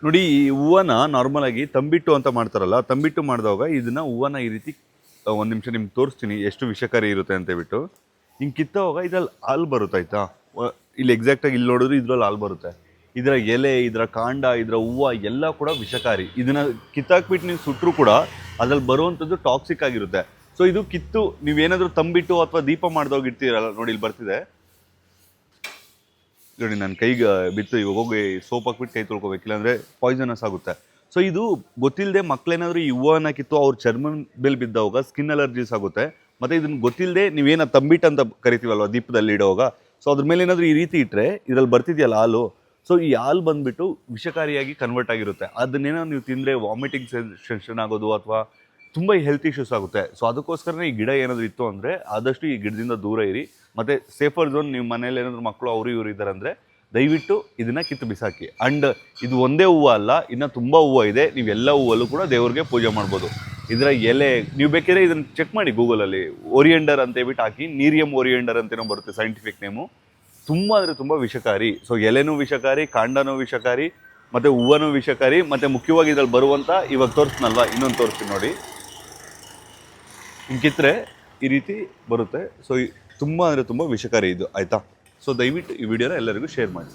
ನೋಡಿ ಈ ಹೂವನ್ನ ನಾರ್ಮಲ್ ಆಗಿ ತಂಬಿಟ್ಟು ಅಂತ ಮಾಡ್ತಾರಲ್ಲ, ತಂಬಿಟ್ಟು ಮಾಡಿದವಾಗ ಇದನ್ನ ಹೂವನ್ನ ಈ ರೀತಿ ಒಂದು ನಿಮಿಷ ನಿಮ್ಗೆ ತೋರಿಸ್ತೀನಿ ಎಷ್ಟು ವಿಷಕಾರಿ ಇರುತ್ತೆ ಅಂತ ಹೇಳ್ಬಿಟ್ಟು. ಹಿಂಗೆ ಕಿತ್ತವಾಗ ಇದ್ರಲ್ಲಿ ಹಾಲು ಬರುತ್ತೆ ಆಯ್ತಾ. ಇಲ್ಲಿ ಎಕ್ಸಾಕ್ಟಾಗಿ ಇಲ್ಲಿ ನೋಡಿದ್ರೆ ಇದ್ರಲ್ಲಿ ಹಾಲು ಬರುತ್ತೆ. ಇದರ ಎಲೆ, ಇದರ ಕಾಂಡ, ಇದರ ಹೂವು ಎಲ್ಲ ಕೂಡ ವಿಷಕಾರಿ. ಇದನ್ನ ಕಿತ್ತಾಕ್ಬಿಟ್ಟು ನೀವು ಸುಟ್ಟರು ಕೂಡ ಅದ್ರಲ್ಲಿ ಬರುವಂಥದ್ದು ಟಾಕ್ಸಿಕ್ ಆಗಿರುತ್ತೆ. ಸೊ ಇದು ಕಿತ್ತು ನೀವೇನಾದರೂ ತಂಬಿಟ್ಟು ಅಥವಾ ದೀಪ ಮಾಡ್ದೋಗಿ ಇರ್ತೀರಲ್ಲ, ನೋಡಿ ಇಲ್ಲಿ ಬರ್ತಿದೆ ನೋಡಿ, ನನ್ನ ಕೈಗೆ ಬಿತ್ತು. ಇವಾಗ ಹೋಗಿ ಸೋಪ್ ಹಾಕ್ಬಿಟ್ಟು ಕೈ ತೊಳ್ಕೊಬೇಕು, ಇಲ್ಲಾಂದರೆ ಪಾಯ್ಸನಸ್ ಆಗುತ್ತೆ. ಸೊ ಇದು ಗೊತ್ತಿಲ್ಲದೆ ಮಕ್ಳೇನಾದರೂ ಈ ಹೂವನ್ನ ಕಿತ್ತು ಅವ್ರ ಚರ್ಮ ಮೇಲೆ ಬಿದ್ದವಾಗ ಸ್ಕಿನ್ ಅಲರ್ಜೀಸ್ ಆಗುತ್ತೆ. ಮತ್ತು ಇದನ್ನು ಗೊತ್ತಿಲ್ಲದೆ ನೀವೇನ ತಂಬಿಟ್ಟು ಅಂತ ಕರಿತೀವಲ್ವ ದೀಪದಲ್ಲಿ ಇಡೋವಾಗ, ಸೊ ಅದ್ರ ಮೇಲೆ ಏನಾದರೂ ಈ ರೀತಿ ಇಟ್ಟರೆ ಇದರಲ್ಲಿ ಬರ್ತಿದೆಯಲ್ಲ ಹಾಲು, ಸೊ ಈ ಹಾಲು ಬಂದುಬಿಟ್ಟು ವಿಷಕಾರಿಯಾಗಿ ಕನ್ವರ್ಟ್ ಆಗಿರುತ್ತೆ. ಅದನ್ನೇನೋ ನೀವು ತಿಂದರೆ ವಾಮಿಟಿಂಗ್ ಸೆನ್ಸೇಷನ್ ಆಗೋದು ಅಥವಾ ತುಂಬ ಹೆಲ್ತ್ ಇಶ್ಯೂಸ್ ಆಗುತ್ತೆ. ಸೊ ಅದಕ್ಕೋಸ್ಕರನೇ ಈ ಗಿಡ ಏನಾದರೂ ಇತ್ತು ಅಂದರೆ ಆದಷ್ಟು ಈ ಗಿಡದಿಂದ ದೂರ ಇರಿ. ಮತ್ತು ಸೇಫರ್ ಝೋನ್, ನಿಮ್ಮ ಮನೇಲಿ ಏನಾದರೂ ಮಕ್ಕಳು ಅವರು ಇವರು ಇದ್ದಾರೆ ಅಂದರೆ ದಯವಿಟ್ಟು ಇದನ್ನು ಕಿತ್ತು ಬಿಸಾಕಿ. ಆ್ಯಂಡ್ ಇದು ಒಂದೇ ಹೂವು ಅಲ್ಲ, ಇನ್ನು ತುಂಬ ಹೂವು ಇದೆ. ನೀವು ಎಲ್ಲ ಹೂವಲ್ಲೂ ಕೂಡ ದೇವ್ರಿಗೆ ಪೂಜೆ ಮಾಡ್ಬೋದು. ಇದರ ಎಲೆ ನೀವು ಬೇಕಿದ್ರೆ ಇದನ್ನು ಚೆಕ್ ಮಾಡಿ ಗೂಗಲಲ್ಲಿ, ಓರಿಯೆಂಡರ್ ಅಂತ ಹೇಳ್ಬಿಟ್ಟು ಹಾಕಿ, ನೀರಿಯಂ ಓರಿಯೆಂಡರ್ ಅಂತೇನೋ ಬರುತ್ತೆ ಸೈಂಟಿಫಿಕ್ ನೇಮು. ತುಂಬ ಅಂದರೆ ತುಂಬ ವಿಷಕಾರಿ. ಸೊ ಎಲೆನೂ ವಿಷಕಾರಿ, ಕಾಂಡನೂ ವಿಷಕಾರಿ, ಮತ್ತು ಹೂವನೂ ವಿಷಕಾರಿ. ಮತ್ತು ಮುಖ್ಯವಾಗಿ ಇದ್ರಲ್ಲಿ ಬರುವಂಥ, ಇವಾಗ ತೋರಿಸ್ನಲ್ವ, ಇನ್ನೊಂದು ತೋರಿಸ್ತೀನಿ ನೋಡಿ, ಹಿಂಗಿದ್ರೆ ಈ ರೀತಿ ಬರುತ್ತೆ. ಸೊ ತುಂಬ ಅಂದರೆ ತುಂಬ ವಿಷಕಾರಿ ಇದು, ಆಯಿತಾ. ಸೊ ದಯವಿಟ್ಟು ಈ ವಿಡಿಯೋನ ಎಲ್ಲರಿಗೂ ಶೇರ್ ಮಾಡಿ.